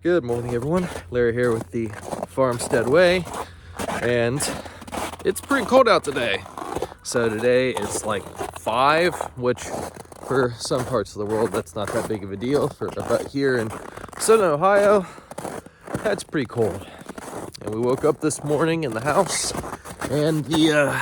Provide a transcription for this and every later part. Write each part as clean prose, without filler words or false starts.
Good morning, everyone. Larry here with the Farmstead Way, and it's pretty cold out today. So today it's like 5, which for some parts of the world that's not that big of a deal. But here in southern Ohio, that's pretty cold. And we woke up this morning in the house, and the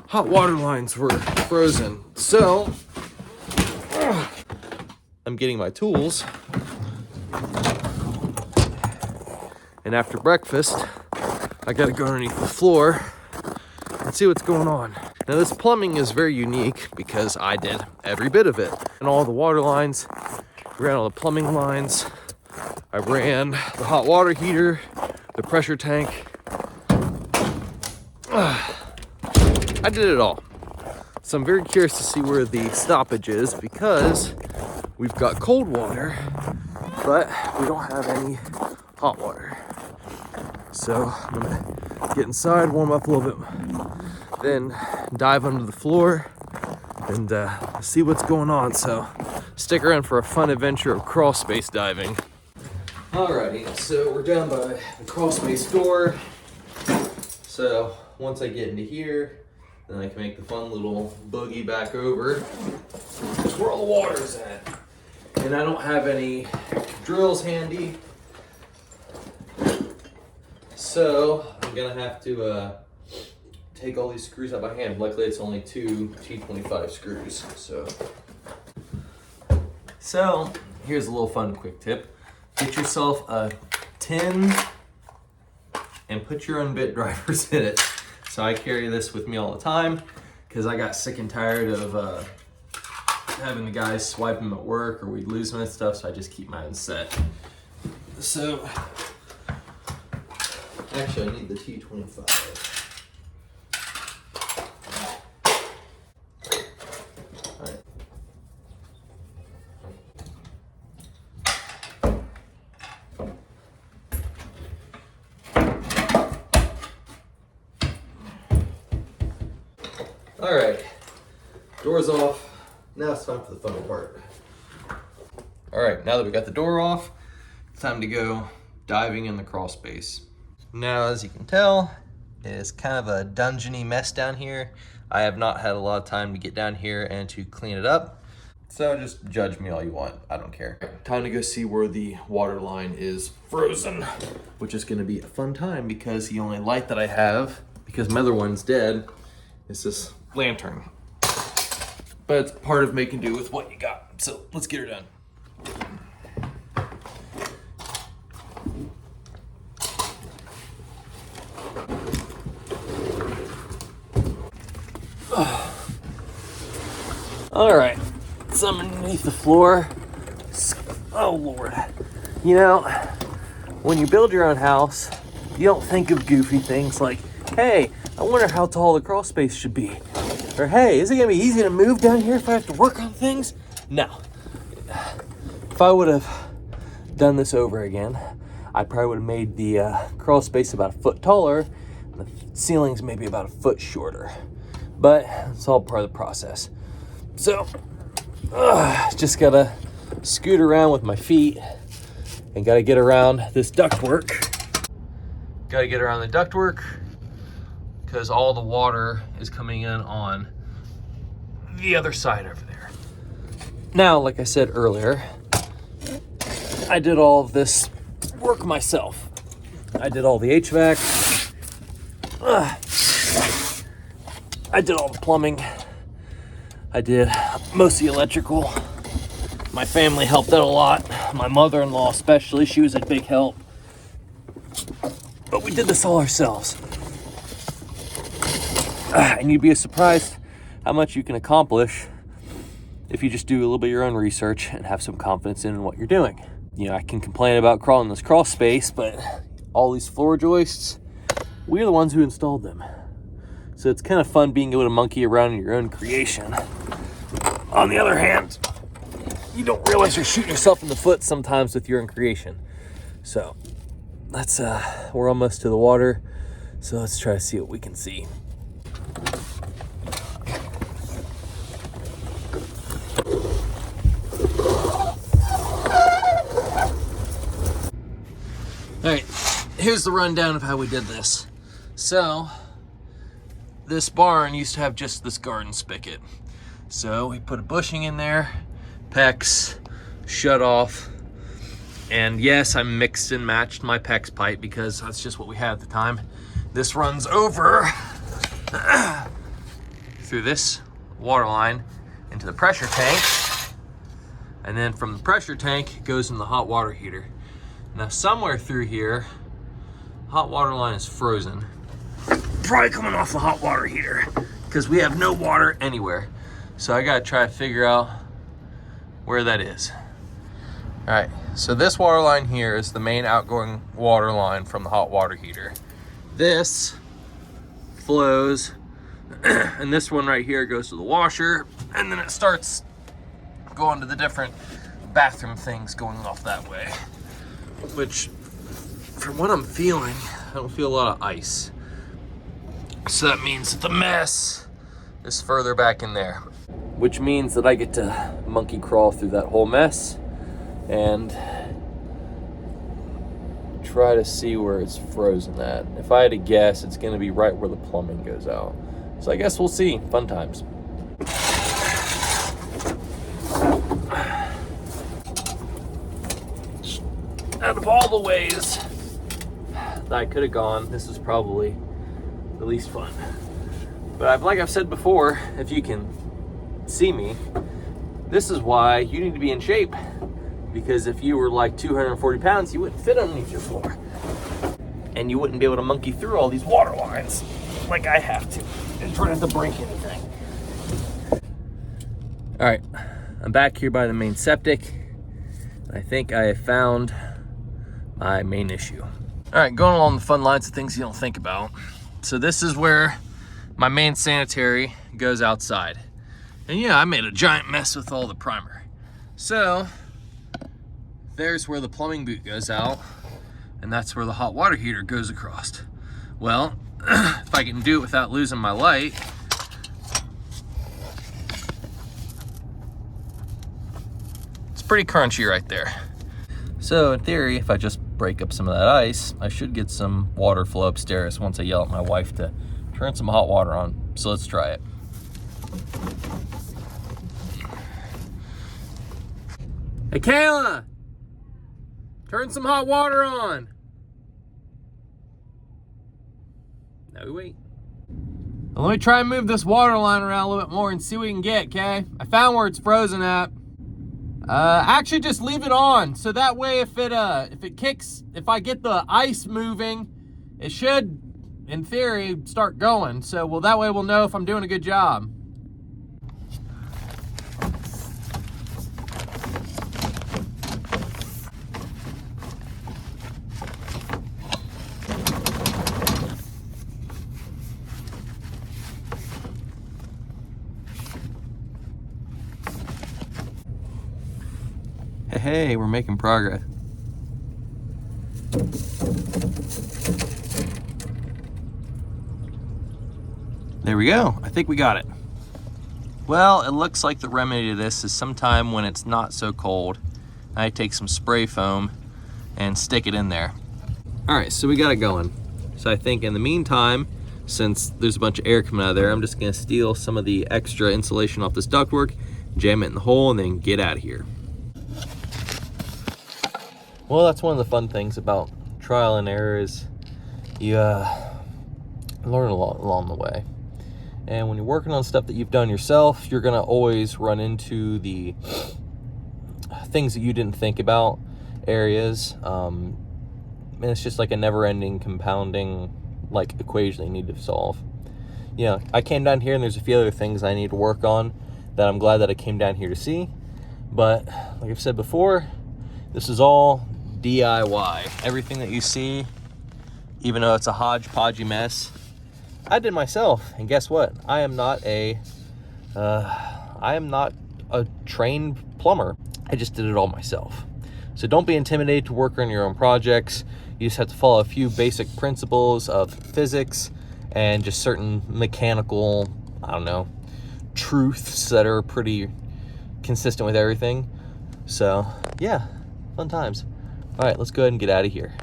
hot water lines were frozen. So I'm getting my tools. And after breakfast, I gotta go underneath the floor and see what's going on. Now this plumbing is very unique because I did every bit of it. And all the water lines, ran all the plumbing lines. I ran the hot water heater, the pressure tank. I did it all. So I'm very curious to see where the stoppage is because we've got cold water, but we don't have any hot water. So I'm gonna get inside, warm up a little bit, then dive under the floor and see what's going on. So stick around for a fun adventure of crawl space diving. Alrighty, so we're down by the crawl space door. So once I get into here, then I can make the fun little boogie back over. That's where all the water's at. And I don't have any drills handy. So I'm gonna have to take all these screws out by hand. Luckily it's only 2 T25 screws. So here's a little fun quick tip. Get yourself a tin and put your own bit drivers in it. So I carry this with me all the time because I got sick and tired of having the guys swipe them at work or we'd lose them and stuff, so I just keep mine set. So actually, I need the T25. Alright. Alright. Door's off. Now it's time for the fun part. Alright, now that we got the door off, it's time to go diving in the crawl space. Now, as you can tell, it's kind of a dungeony mess down here. I have not had a lot of time to get down here and to clean it up. So just judge me all you want, I don't care. Time to go see where the water line is frozen, which is gonna be a fun time because the only light that I have, because my other one's dead, is this lantern. But it's part of making do with what you got. So let's get her done. All right, so I'm underneath the floor. Oh Lord. You know, when you build your own house, you don't think of goofy things like, hey, I wonder how tall the crawl space should be. Or hey, is it gonna be easy to move down here if I have to work on things? No. If I would have done this over again, I probably would have made the crawl space about a foot taller and the ceilings maybe about a foot shorter. But it's all part of the process. So, just gotta scoot around with my feet and gotta get around this ductwork. Gotta get around the ductwork because all the water is coming in on the other side over there. Now, like I said earlier, I did all of this work myself. I did all the HVAC. I did all the plumbing. I did most of the electrical. My family helped out a lot. My mother-in-law especially, she was a big help. But we did this all ourselves. And you'd be surprised how much you can accomplish if you just do a little bit of your own research and have some confidence in what you're doing. You know, I can complain about crawling this crawl space, but all these floor joists, we're the ones who installed them. So it's kind of fun being able to monkey around in your own creation. On the other hand, you don't realize you're shooting yourself in the foot sometimes with your own creation. So that's we're almost to the water. So let's try to see what we can see. All right, here's the rundown of how we did this. So, this barn used to have just this garden spigot. So we put a bushing in there, PEX, shut off, and yes, I mixed and matched my PEX pipe because that's just what we had at the time. This runs over through this water line into the pressure tank, and then from the pressure tank it goes in the hot water heater. Now somewhere through here, hot water line is frozen. Probably coming off the hot water heater because we have no water anywhere. So I gotta try to figure out where that is. All right, so this water line here is the main outgoing water line from the hot water heater. This flows, and this one right here goes to the washer, and then it starts going to the different bathroom things going off that way. Which, from what I'm feeling, I don't feel a lot of ice. So that means that the mess is further back in there. Which means that I get to monkey crawl through that whole mess and try to see where it's frozen at. If I had to guess, it's gonna be right where the plumbing goes out. So I guess we'll see. Fun times. Out of all the ways that I could have gone, this is probably the least fun. But like I've said before, if you can see me, this is why you need to be in shape. Because if you were like 240 pounds, you wouldn't fit underneath your floor. And you wouldn't be able to monkey through all these water lines like I have to and try not to break anything. All right, I'm back here by the main septic. I think I have found my main issue. All right, going along the fun lines of things you don't think about. So this is where my main sanitary goes outside. And yeah, I made a giant mess with all the primer. So there's where the plumbing boot goes out, and that's where the hot water heater goes across. Well, if I can do it without losing my light, it's pretty crunchy right there. So in theory, if I just break up some of that ice, I should get some water flow upstairs once I yell at my wife to turn some hot water on. So let's try it. Hey Kayla, turn some hot water on. Now we wait. Well, let me try and move this water line around a little bit more and see what we can get, okay? I found where it's frozen at. Actually just leave it on. So that way if it kicks, if I get the ice moving, it should, in theory, start going. So, well, that way we'll know if I'm doing a good job. Hey, we're making progress. There we go. I think we got it. Well, it looks like the remedy to this is sometime when it's not so cold, I take some spray foam and stick it in there. All right, so we got it going. So I think in the meantime, since there's a bunch of air coming out of there, I'm just gonna steal some of the extra insulation off this ductwork, jam it in the hole, and then get out of here. Well, that's one of the fun things about trial and error is you learn a lot along the way. And when you're working on stuff that you've done yourself, you're gonna always run into the things that you didn't think about areas. And it's just like a never-ending compounding like equation that you need to solve. Yeah, I came down here and there's a few other things I need to work on that I'm glad that I came down here to see. But like I've said before, this is all DIY. Everything that you see, even though it's a hodgepodgey mess, I did myself. And guess what? I am not a trained plumber. I just did it all myself. So don't be intimidated to work on your own projects. You just have to follow a few basic principles of physics and just certain mechanical, I don't know, truths that are pretty consistent with everything. So yeah, fun times. All right, let's go ahead and get out of here.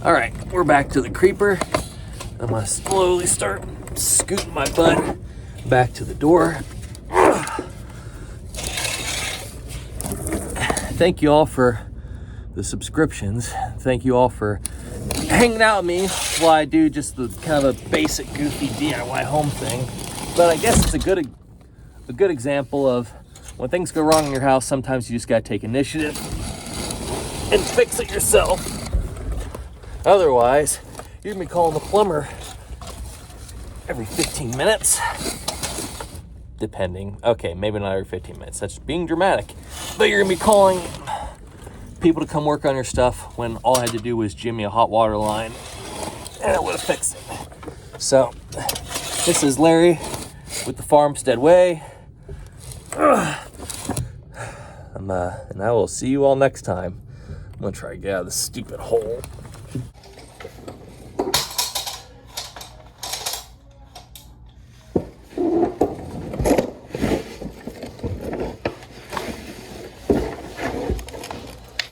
All right, we're back to the creeper. I'm gonna slowly start scooting my butt back to the door. Thank you all for the subscriptions. Thank you all for hanging out with me while I do just the kind of a basic goofy DIY home thing. But I guess it's a good example of when things go wrong in your house, sometimes you just gotta take initiative and fix it yourself. Otherwise, you're gonna be calling the plumber every 15 minutes. Depending. Okay, maybe not every 15 minutes. That's being dramatic. But you're gonna be calling people to come work on your stuff when all I had to do was jimmy a hot water line and it would have fixed it. So, this is Larry with the Farmstead Way. And I will see you all next time. I'm gonna try to get out of this stupid hole.